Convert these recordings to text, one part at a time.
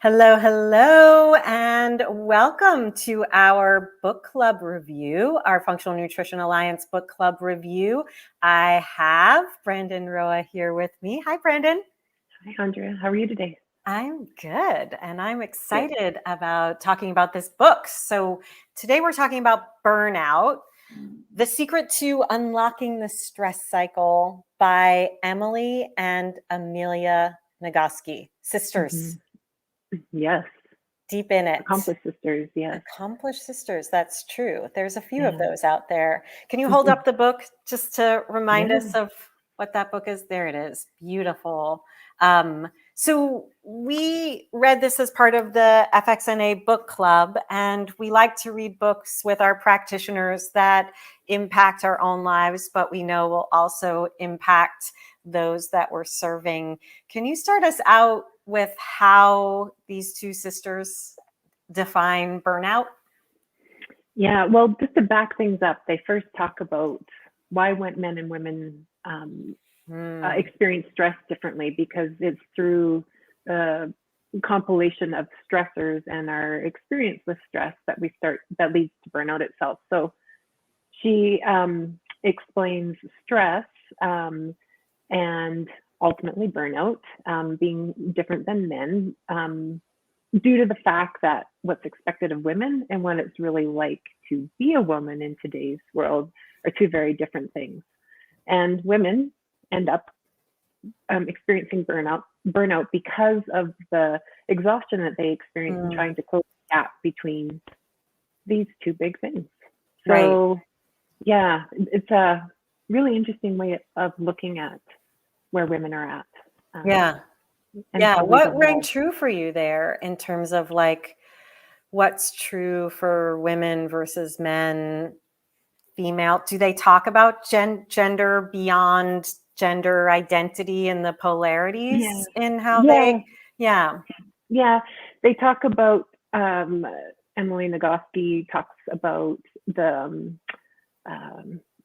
Hello, hello, and welcome to our book club review, our Functional Nutrition Alliance book club review. I have Brandin Roa here with me. Hi, Brandin. Hi, Andrea. How are you today? I'm good, and I'm excited about talking about this book. So today we're talking about Burnout, The Secret to Unlocking the Stress Cycle by Emily and Amelia Nagoski, sisters. Yes. Deep in it. Accomplished sisters, yes. Accomplished sisters, that's true. There's a few of Yeah. those out there. Can you hold up the book just to remind Yeah. us of what that book is? There it is. Beautiful. So we read this as part of the FxNA book club, and we like to read books with our practitioners that impact our own lives, but we know will also impact those that we're serving. Can you start us out with how these two sisters define burnout? Yeah. Well, just to back things up, they first talk about why men and women experience stress differently, because it's through the compilation of stressors and our experience with stress that leads to burnout itself. So she explains stress and ultimately burnout being different than men due to the fact that what's expected of women and what it's really like to be a woman in today's world are two very different things. And women end up experiencing burnout because of the exhaustion that they experience in trying to close the gap between these two big things. So, yeah, it's a really interesting way of looking at where women are at. What rang true for you there in terms of like what's true for women versus men, female? Do they talk about gender beyond gender identity and the polarities in how they? Yeah, they talk about Emily Nagoski talks about the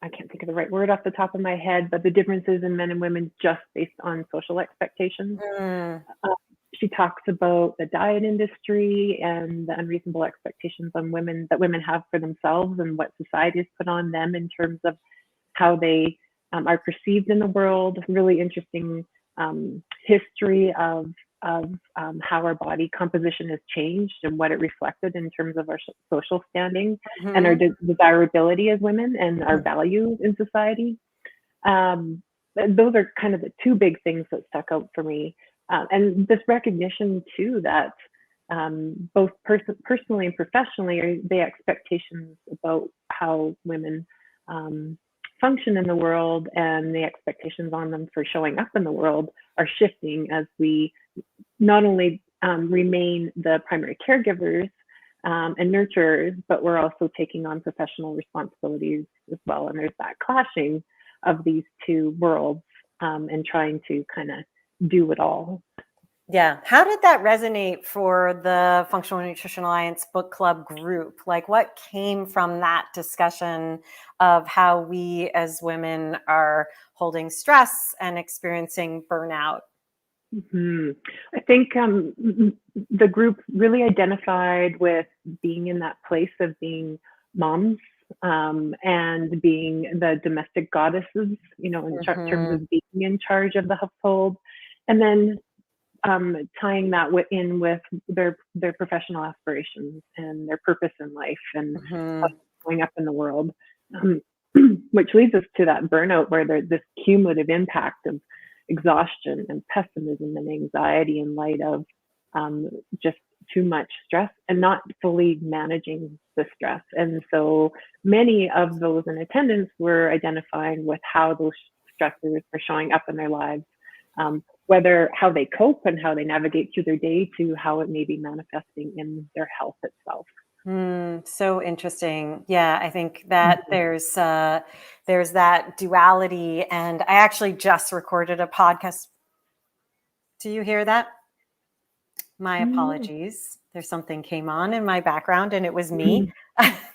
I can't think of the right word off the top of my head, but the differences in men and women just based on social expectations. She talks about the diet industry and the unreasonable expectations on women that women have for themselves and what society has put on them in terms of how they are perceived in the world. Really interesting history of how our body composition has changed and what it reflected in terms of our social standing and our desirability as women and our values in society. Those are kind of the two big things that stuck out for me. And this recognition too that both personally and professionally, are the expectations about how women function in the world and the expectations on them for showing up in the world are shifting as we not only remain the primary caregivers and nurturers, but we're also taking on professional responsibilities as well. And there's that clashing of these two worlds and trying to kind of do it all. Yeah. How did that resonate for the Functional Nutrition Alliance book club group? Like what came from that discussion of how we as women are holding stress and experiencing burnout? I think the group really identified with being in that place of being moms and being the domestic goddesses, in terms of being in charge of the household, and then tying that in with their professional aspirations and their purpose in life and going up in the world, which leads us to that burnout where there's this cumulative impact of exhaustion and pessimism and anxiety in light of just too much stress and not fully managing the stress. And so many of those in attendance were identifying with how those stressors are showing up in their lives, whether how they cope and how they navigate through their day to how it may be manifesting in their health itself. So interesting. Yeah, I think that there's that duality, and I actually just recorded a podcast. Do you hear that? My apologies. There's something came on in my background and it was me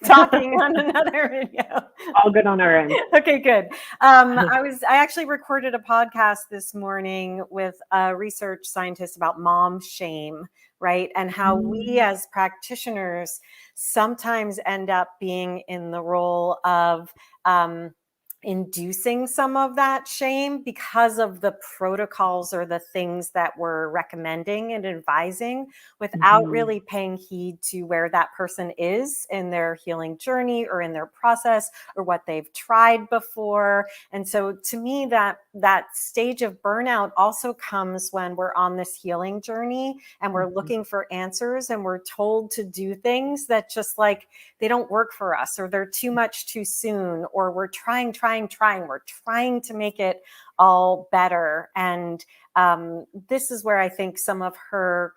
talking on another video. All good on our end. Okay, good. I actually recorded a podcast this morning with a research scientist about mom shame, right? And how we as practitioners sometimes end up being in the role of inducing some of that shame because of the protocols or the things that we're recommending and advising without really paying heed to where that person is in their healing journey or in their process or what they've tried before. And so to me, that stage of burnout also comes when we're on this healing journey and we're looking for answers and we're told to do things that just like they don't work for us, or they're too much too soon, or we're trying. We're trying to make it all better. And this is where I think some of their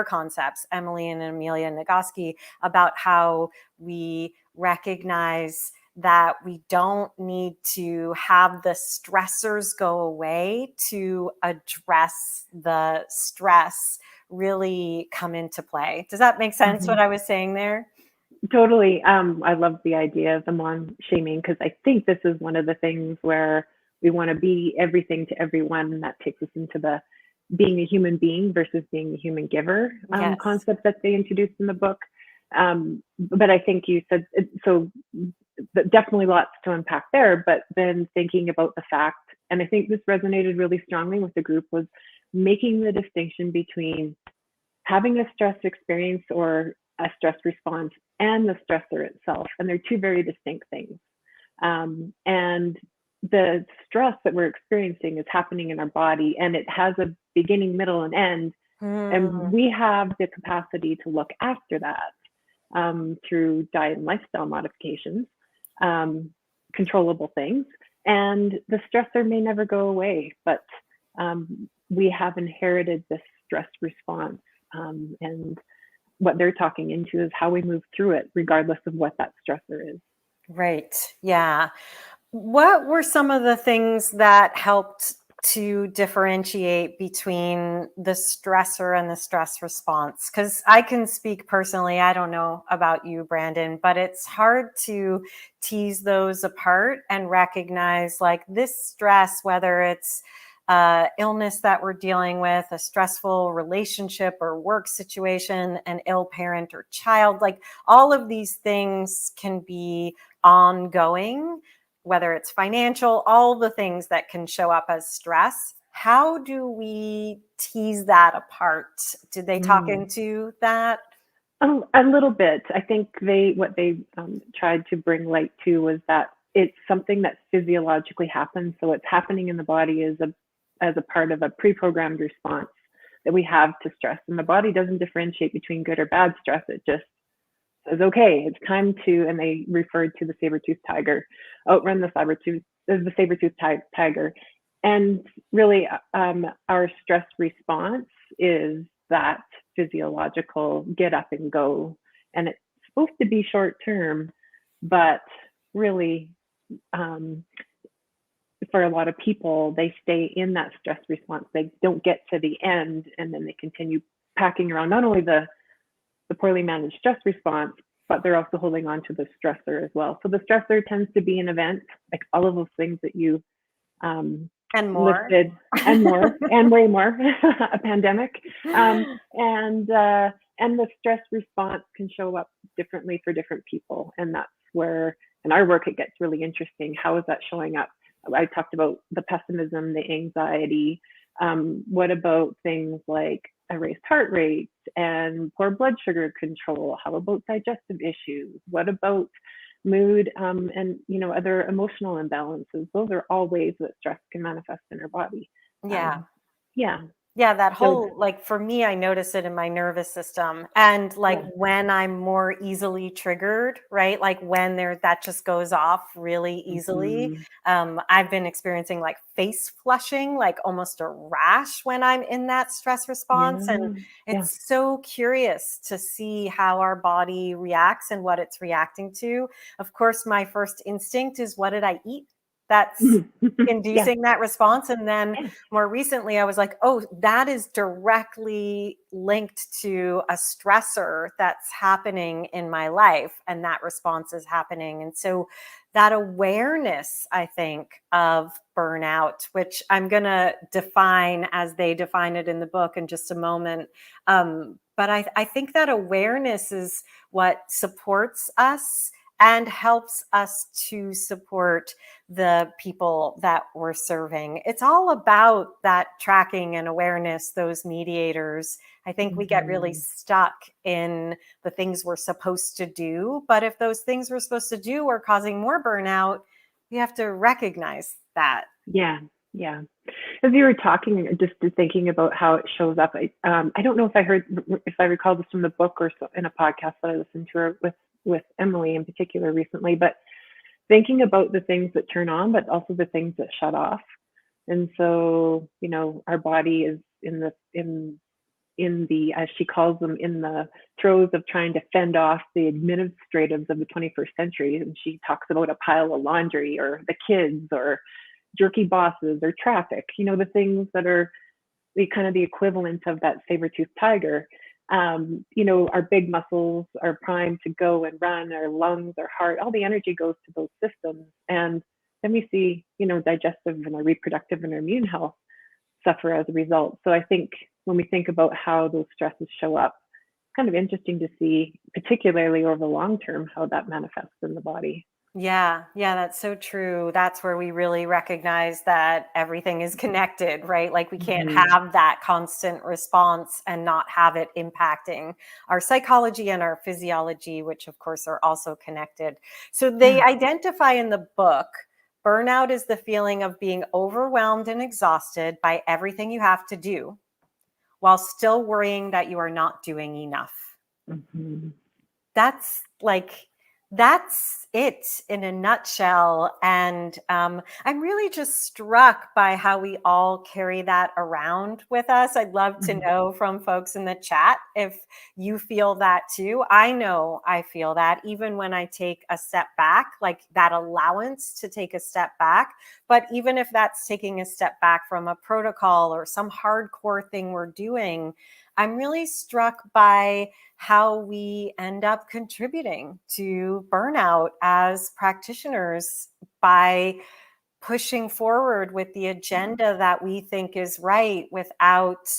concepts, Emily and Amelia Nagoski, about how we recognize that we don't need to have the stressors go away to address the stress really come into play. Does that make sense, what I was saying there? Totally. I love the idea of the mom shaming, because I think this is one of the things where we want to be everything to everyone, and that takes us into the being a human being versus being a human giver concept that they introduced in the book. But I think you said, so definitely lots to unpack there, but then thinking about the fact, and I think this resonated really strongly with the group, was making the distinction between having a stress experience or a stress response and the stressor itself. And they're two very distinct things. And the stress that we're experiencing is happening in our body, and it has a beginning, middle, and end. And we have the capacity to look after that through diet and lifestyle modifications, controllable things. And the stressor may never go away, but we have inherited this stress response. And what they're talking into is how we move through it, regardless of what that stressor is. Right. Yeah. What were some of the things that helped to differentiate between the stressor and the stress response? Because I can speak personally, I don't know about you, Brandin, but it's hard to tease those apart and recognize like this stress, whether it's illness that we're dealing with, a stressful relationship or work situation, an ill parent or child, like all of these things can be ongoing, whether it's financial, all the things that can show up as stress. How do we tease that apart? Did they talk into that? A little bit. I think what they tried to bring light to was that it's something that physiologically happens. So it's happening in the body as a part of a pre-programmed response that we have to stress. And the body doesn't differentiate between good or bad stress. It just says, okay, it's time to, and they referred to the saber-toothed tiger, outrun the saber-toothed tiger. And really, our stress response is that physiological get up and go. And it's supposed to be short term, but really, for a lot of people, they stay in that stress response. They don't get to the end, and then they continue packing around not only the poorly managed stress response, but they're also holding on to the stressor as well. So the stressor tends to be an event, like all of those things that you and more listed, and more, and way more, a pandemic. And the stress response can show up differently for different people. And that's where, in our work, it gets really interesting. How is that showing up? I talked about the pessimism, the anxiety. What about things like a raised heart rate and poor blood sugar control? How about digestive issues? What about mood and other emotional imbalances? Those are all ways that stress can manifest in our body. Yeah, that whole, like for me, I notice it in my nervous system, and like when I'm more easily triggered, right? Like when that just goes off really easily. I've been experiencing like face flushing, like almost a rash when I'm in that stress response. And it's so curious to see how our body reacts and what it's reacting to. Of course, my first instinct is, what did I eat? that's Yeah. inducing that response. And then Yeah. more recently, I was like, oh, that is directly linked to a stressor that's happening in my life. And that response is happening. And so that awareness, I think, of burnout, which I'm going to define as they define it in the book in just a moment. But I think that awareness is what supports us and helps us to support the people that we're serving. It's all about that tracking and awareness, those mediators. I think we get really stuck in the things we're supposed to do. But if those things we're supposed to do are causing more burnout, we have to recognize that. Yeah. Yeah. As you were talking, just thinking about how it shows up, I don't know if I recall this from the book or in a podcast that I listened to with Emily in particular recently, but thinking about the things that turn on, but also the things that shut off. And so, our body is in the, as she calls them, in the throes of trying to fend off the administratives of the 21st century. And she talks about a pile of laundry or the kids or jerky bosses or traffic, the things that are the kind of the equivalent of that saber-toothed tiger. Our big muscles are primed to go and run, our lungs, our heart, all the energy goes to those systems. And then we see, digestive and our reproductive and our immune health suffer as a result. So I think when we think about how those stresses show up, it's kind of interesting to see, particularly over the long term, how that manifests in the body. Yeah, that's so true. That's where we really recognize that everything is connected, right? Like we can't have that constant response and not have it impacting our psychology and our physiology, which of course are also connected. So they identify in the book, burnout is the feeling of being overwhelmed and exhausted by everything you have to do while still worrying that you are not doing enough. That's it in a nutshell. And I'm really just struck by how we all carry that around with us. I'd love to know from folks in the chat if you feel that too. I know I feel that even when I take a step back, like that allowance to take a step back. But even if that's taking a step back from a protocol or some hardcore thing we're doing, I'm really struck by how we end up contributing to burnout as practitioners by pushing forward with the agenda that we think is right without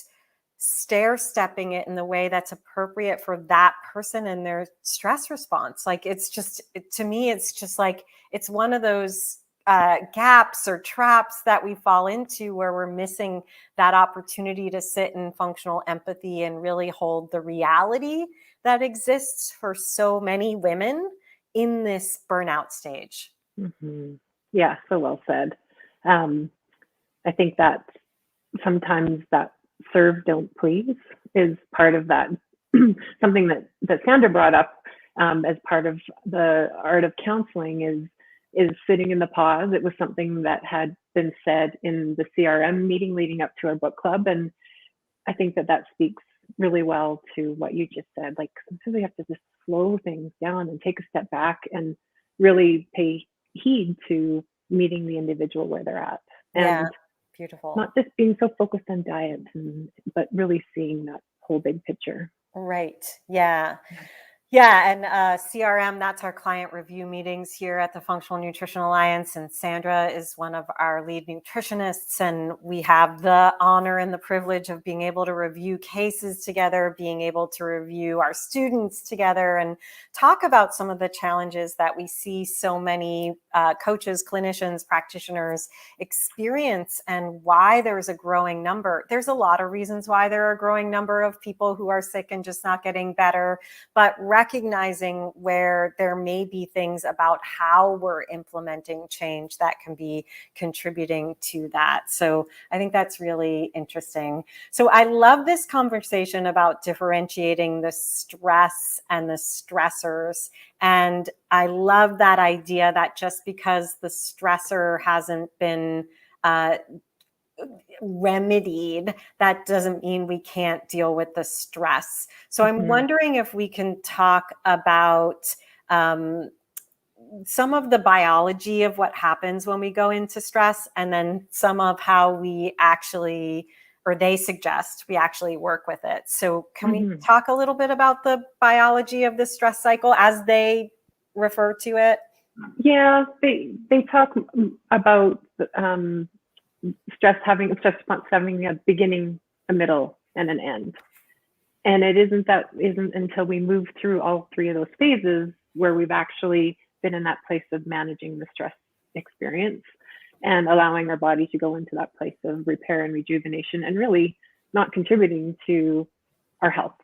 stair stepping it in the way that's appropriate for that person and their stress response. Like to me, it's just like, it's one of those gaps or traps that we fall into where we're missing that opportunity to sit in functional empathy and really hold the reality that exists for so many women in this burnout stage. Yeah, so well said. I think that sometimes that serve, don't please is part of that. Something that Sandra brought up as part of the art of counseling is sitting in the pause. It was something that had been said in the CRM meeting leading up to our book club. And I think that speaks really well to what you just said. Like sometimes we have to just slow things down and take a step back and really pay heed to meeting the individual where they're at. And beautiful. Not just being so focused on diet, but really seeing that whole big picture. Right. Yeah. Yeah, and CRM, that's our client review meetings here at the Functional Nutrition Alliance. And Sandra is one of our lead nutritionists. And we have the honor and the privilege of being able to review cases together, being able to review our students together and talk about some of the challenges that we see so many coaches, clinicians, practitioners experience and why there's a growing number. There's a lot of reasons why there are a growing number of people who are sick and just not getting better, but recognizing where there may be things about how we're implementing change that can be contributing to that. So I think that's really interesting. So I love this conversation about differentiating the stress and the stressors. And I love that idea that just because the stressor hasn't been remedied, that doesn't mean we can't deal with the stress. So I'm wondering if we can talk about some of the biology of what happens when we go into stress, and then some of how we actually, or they suggest we actually work with it. So can we talk a little bit about the biology of the stress cycle as they refer to it? Yeah, they talk about stress response having a beginning, a middle, and an end. And it isn't until we move through all three of those phases where we've actually been in that place of managing the stress experience and allowing our body to go into that place of repair and rejuvenation, and really not contributing to our health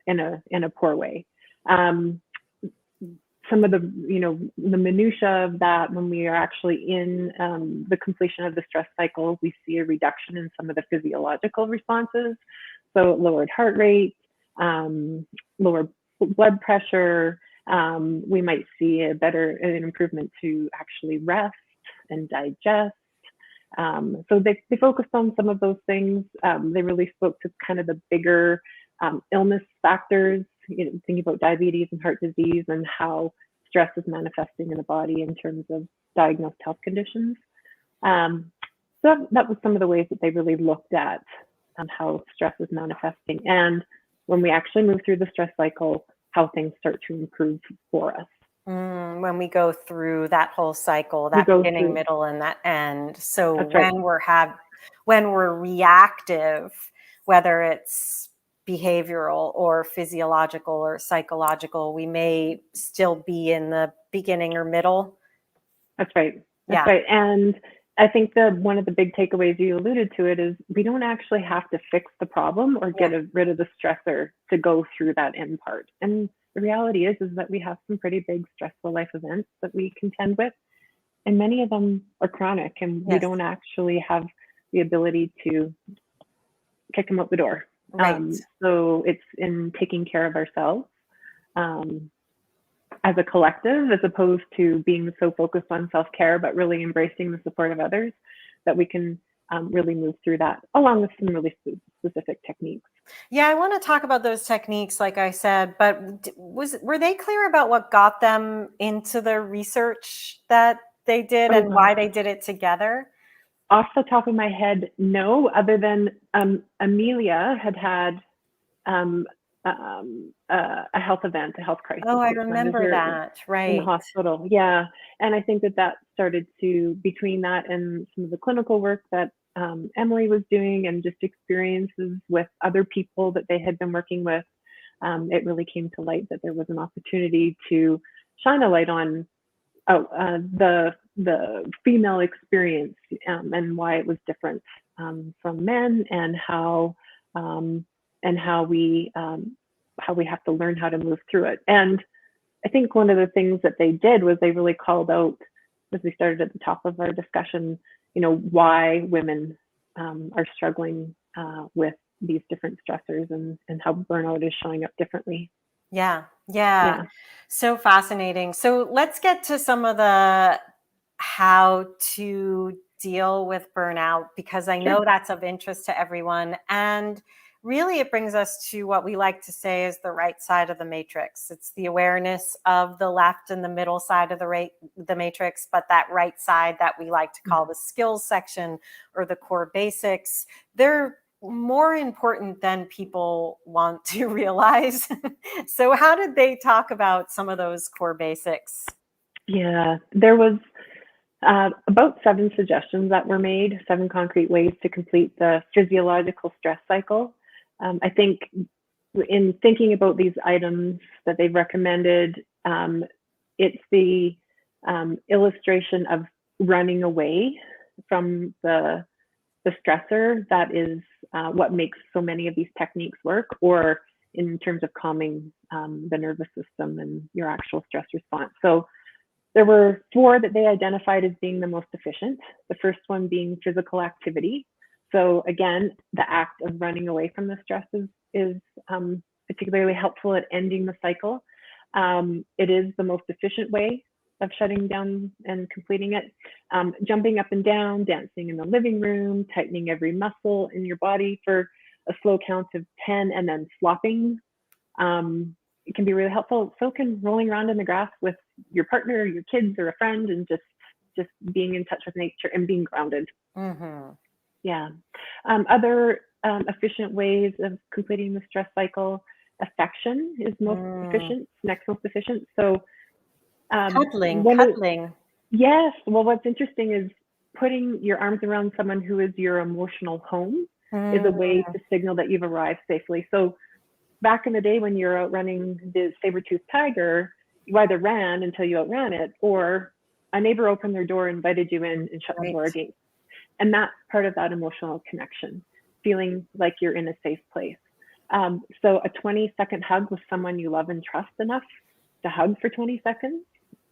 in a poor way. Some of the minutia of that, when we are actually in the completion of the stress cycle, we see a reduction in some of the physiological responses. So lowered heart rate, lower blood pressure. We might see an improvement to actually rest and digest. So they focused on some of those things. They really spoke to kind of the bigger illness factors, thinking about diabetes and heart disease and how stress is manifesting in the body in terms of diagnosed health conditions. So that was some of the ways that they really looked at how stress is manifesting. And when we actually move through the stress cycle, how things start to improve for us. When we go through that whole cycle, that beginning, middle, and that end. So when we're reactive, whether it's behavioral or physiological or psychological, we may still be in the beginning or middle. That's right. That's right. And I think one of the big takeaways, you alluded to it, is we don't actually have to fix the problem or get rid of the stressor to go through that end part. And the reality is that we have some pretty big stressful life events that we contend with, and many of them are chronic, and we don't actually have the ability to kick them out the door. Right. So it's in taking care of ourselves as a collective, as opposed to being so focused on self-care, but really embracing the support of others, that we can really move through that, along with some really specific techniques. Yeah, I want to talk about those techniques, like I said, but were they clear about what got them into the research that they did and why they did it together? Off the top of my head, no, other than Amelia had a health event, a health crisis. Oh, I remember that, right. In the hospital, yeah. And I think that started to, between that and some of the clinical work that Emily was doing and just experiences with other people that they had been working with, it really came to light that there was an opportunity to shine a light on the female experience and why it was different from men, and how we have to learn how to move through it. And I think one of the things that they did was they really called out, as we started at the top of our discussion, why women are struggling with these different stressors, and how burnout is showing up differently. Yeah. So fascinating. So let's get to some of the how to deal with burnout, because I know that's of interest to everyone. And really, it brings us to what we like to say is the right side of the matrix. It's the awareness of the left and the middle side of the matrix, but that right side that we like to call the skills section or the core basics, they're more important than people want to realize. So how did they talk about some of those core basics? Yeah, there was about 7 suggestions that were made, 7 concrete ways to complete the physiological stress cycle. I think in thinking about these items that they've recommended, it's the illustration of running away from the stressor that is what makes so many of these techniques work, or in terms of calming the nervous system and your actual stress response. So there were 4 that they identified as being the most efficient. The first one being physical activity. So again, the act of running away from the stress is particularly helpful at ending the cycle. It is the most efficient way of shutting down and completing it. Jumping up and down, dancing in the living room, tightening every muscle in your body for a slow count of 10, and then flopping it can be really helpful. So can rolling around in the grass with your partner, or your kids, or a friend, and just being in touch with nature and being grounded. Mm-hmm. Yeah. Other efficient ways of completing the stress cycle, affection is most efficient, next most efficient. So Cuddling. yes. Well, what's interesting is putting your arms around someone who is your emotional home is a way to signal that you've arrived safely. So back in the day when you're out running the saber-toothed tiger, you either ran until you outran it, or a neighbor opened their door, invited you in, and shut the door again. And that's part of that emotional connection, feeling like you're in a safe place. So a 20-second hug with someone you love and trust enough to hug for 20 seconds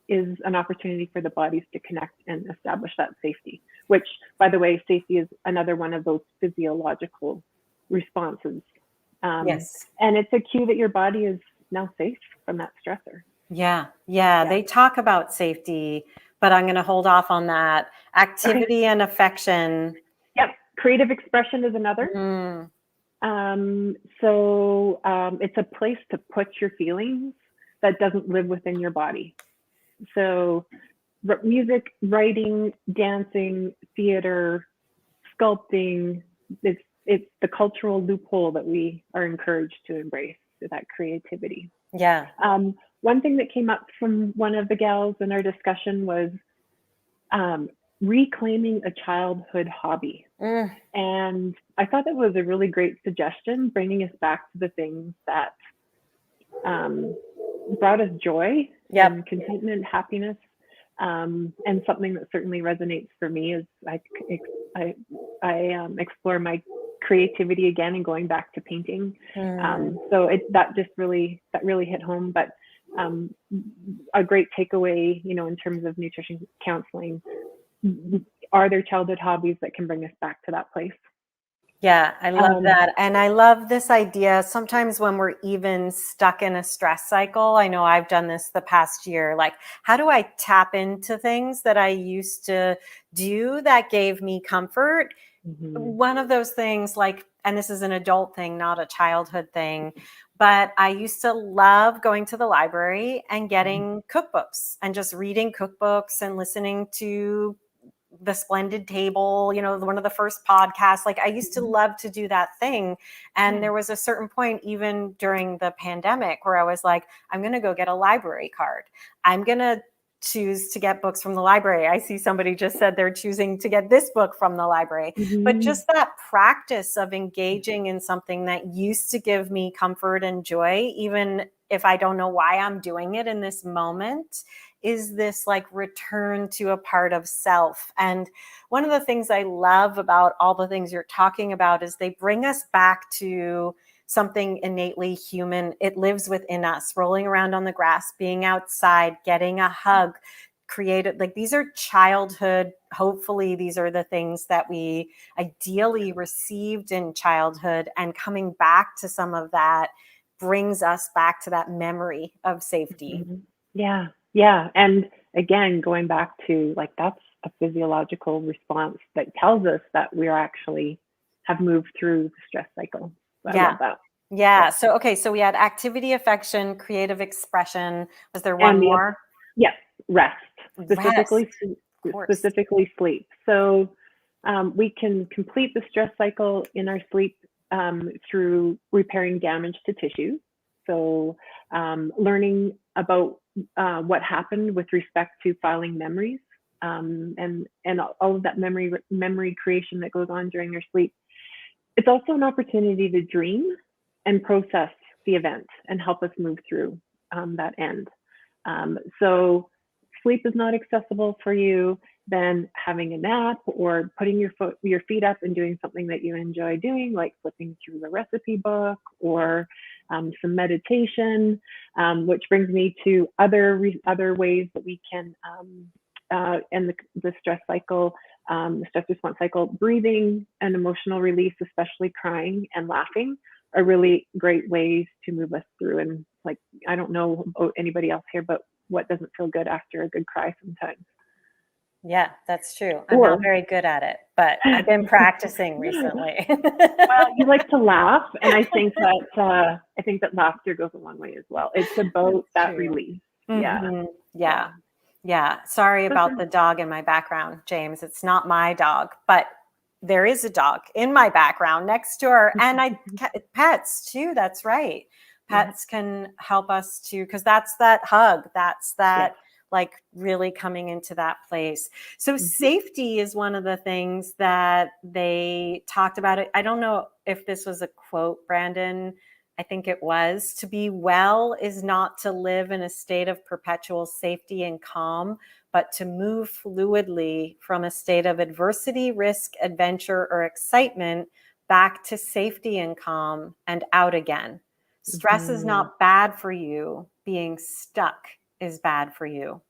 is an opportunity for the bodies to connect and establish that safety, which, by the way, safety is another one of those physiological responses. Yes. And it's a cue that your body is now safe from that stressor. Yeah. They talk about safety, but I'm going to hold off on that. Activity and affection. Yep. Creative expression is another. So it's a place to put your feelings that doesn't live within your body. So music, writing, dancing, theater, sculpting, it's the cultural loophole that we are encouraged to embrace, that creativity. Yeah. One thing that came up from one of the gals in our discussion was reclaiming a childhood hobby. And I thought that was a really great suggestion, bringing us back to the things that brought us joy and contentment, happiness. And something that certainly resonates for me is I explore my creativity again and going back to painting. So that really hit home. But a great takeaway, in terms of nutrition counseling, are there childhood hobbies that can bring us back to that place? Yeah, I love that. And I love this idea. Sometimes when we're even stuck in a stress cycle, I know I've done this the past year, like, how do I tap into things that I used to do that gave me comfort? One of those things, like, and this is an adult thing, not a childhood thing, but I used to love going to the library and getting cookbooks and just reading cookbooks and listening to The Splendid Table, one of the first podcasts. Like, I used to love to do that thing. And there was a certain point, even during the pandemic, where I was like, I'm going to go get a library card. I'm going to choose to get books from the library. I see somebody just said they're choosing to get this book from the library. But just that practice of engaging in something that used to give me comfort and joy, even if I don't know why I'm doing it in this moment, is this like return to a part of self. And one of the things I love about all the things you're talking about is they bring us back to something innately human. It lives within us, rolling around on the grass, being outside, getting a hug, created, like, these are childhood. Hopefully these are the things that we ideally received in childhood, and coming back to some of that brings us back to that memory of safety. Yeah. And again, going back to, like, that's a physiological response that tells us that we're actually have moved through the stress cycle. I love that. Yeah. So, okay. So we had activity, affection, creative expression. Was there one more? Yes. Rest. Specifically sleep. So we can complete the stress cycle in our sleep through repairing damage to tissue. So learning about what happened with respect to filing memories and all of that memory creation that goes on during your sleep. It's also an opportunity to dream and process the event and help us move through that end. So sleep is not accessible for you, then having a nap or putting your feet up and doing something that you enjoy doing, like flipping through the recipe book or some meditation, which brings me to other ways that we can end the stress cycle, the stress response cycle. Breathing and emotional release, especially crying and laughing, are really great ways to move us through. And, like, I don't know about anybody else here, but what doesn't feel good after a good cry sometimes? Yeah, that's true. I'm not Or, very good at it, but I've been practicing recently. well, you like to laugh, and I think that laughter goes a long way as well. It's about that True. release. Yeah, Hmm. yeah. Yeah. Yeah. Sorry about the dog in my background, James. It's not my dog, but there is a dog in my background next door. And pets too. That's right. Yeah, Pets can help us too, because that's that hug. That's yes. that, like, really coming into that place. So Mhm. safety is one of the things that they talked about. It. I don't know if this was a quote, Brandin. I think it was, to be well is not to live in a state of perpetual safety and calm, but to move fluidly from a state of adversity, risk, adventure, or excitement back to safety and calm and out again. Stress is Mhm. not bad for you. Being stuck is bad for you.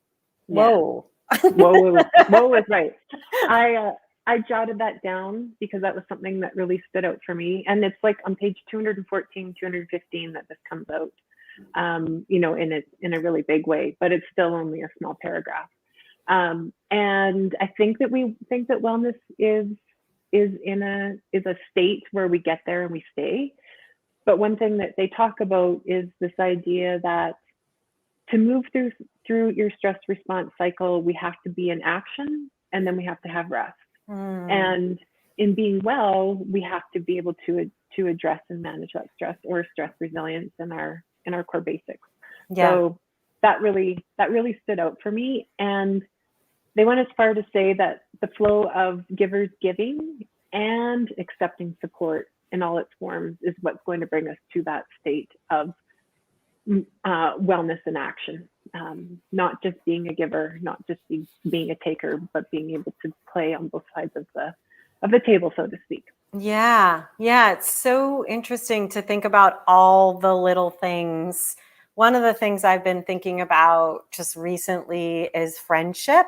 Yeah. Whoa. Whoa is right. I jotted that down because that was something that really stood out for me. And it's like on page 214, 215 that this comes out, in a really big way, but it's still only a small paragraph. And I think that we think that wellness is a state where we get there and we stay. But one thing that they talk about is this idea that to move through your stress response cycle, we have to be in action and then we have to have rest. Mm, And in being well, we have to be able to address and manage that stress or stress resilience in our core basics. yeah. So that really stood out for me. And they went as far to say that the flow of givers giving and accepting support in all its forms is what's going to bring us to that state of wellness in action. Not just being a giver, not just being a taker, but being able to play on both sides of the table, so to speak. Yeah, yeah, it's so interesting to think about all the little things. One of the things I've been thinking about just recently is friendship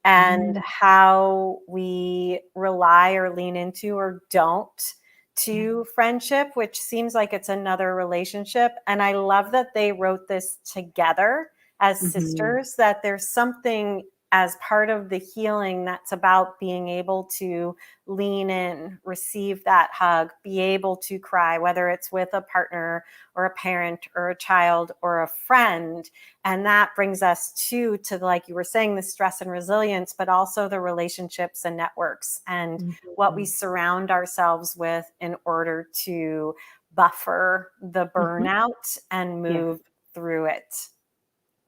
and Mm, how we rely or lean into or don't yeah. to friendship, which seems like it's another relationship. And I love that they wrote this together as Mm-hmm. sisters, that there's something as part of the healing that's about being able to lean in, receive that hug, be able to cry, whether it's with a partner or a parent or a child or a friend. And that brings us to, like you were saying, the stress and resilience, but also the relationships and networks and what we Mm-hmm. surround ourselves with in order to buffer the Mm-hmm. burnout and Yeah. move through it.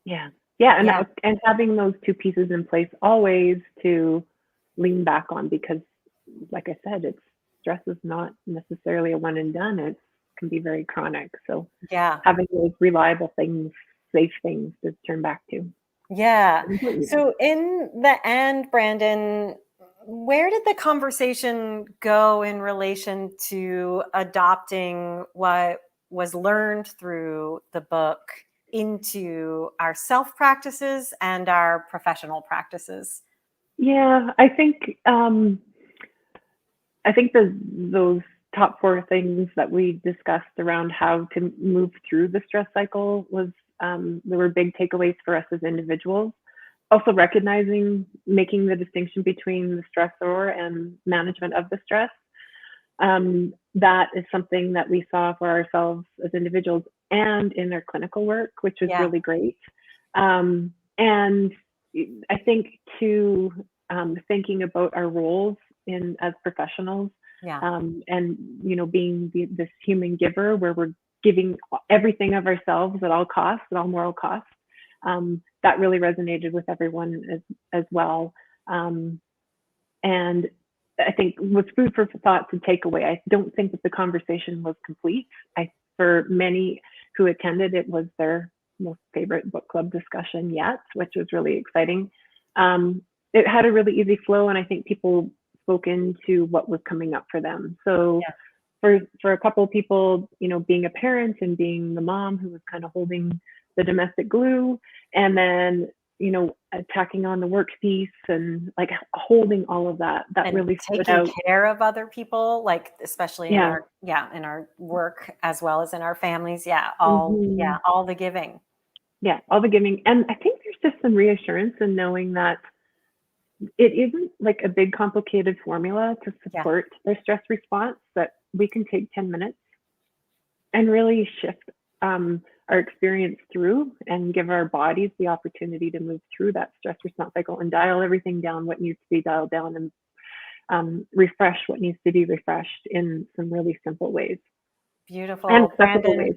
Yeah. Yeah. Yeah. And having those two pieces in place always to lean back on, because like I said, stress is not necessarily a one and done. It can be very chronic. So Yeah. having those reliable things, safe things to turn back to. Yeah. Completely. So in the end, Brandin, where did the conversation go in relation to adopting what was learned through the book into our self practices and our professional practices? Yeah, I think those top four things that we discussed around how to move through the stress cycle was there were big takeaways for us as individuals. Also recognizing, making the distinction between the stressor and management of the stress. That is something that we saw for ourselves as individuals and in our clinical work, which was Yeah. really great. And I think too, thinking about our roles in as professionals, Yeah. and being this human giver where we're giving everything of ourselves at all costs, at all moral costs. That really resonated with everyone as well. And I think was food for thought to take away. I don't think that the conversation was complete. For many who attended, it was their most favorite book club discussion yet, which was really exciting. It had a really easy flow, and I think people spoke into what was coming up for them. So Yeah. for a couple of people, being a parent and being the mom who was kind of holding the domestic glue, and then attacking on the work piece and like holding all of that And really stood taking out. care of other people, like especially in Yeah. our, in our work as well as in our families. Hmm. All the giving. Yeah, all the giving. And I think there's just some reassurance in knowing that it isn't like a big complicated formula to support their stress response, that we can take 10 minutes and really shift our experience through and give our bodies the opportunity to move through that stress response cycle and dial everything down what needs to be dialed down, and refresh what needs to be refreshed in some really simple ways. Beautiful. And accessible Brandin, ways.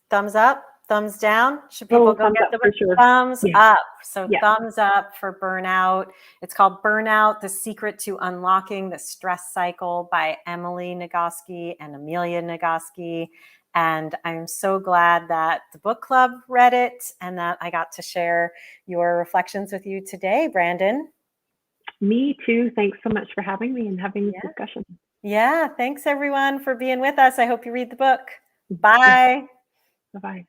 thumbs up, thumbs down? Should people go Thumbs get up the for book? sure. Thumbs Yeah. up. So Yeah. thumbs up for Burnout. It's called Burnout, The Secret to Unlocking the Stress Cycle by Emily Nagoski and Amelia Nagoski. And I'm so glad that the book club read it and that I got to share your reflections with you today, Brandin. Me too. Thanks so much for having me and having this discussion. Yeah, thanks everyone for being with us. I hope you read the book. Bye. Bye-bye.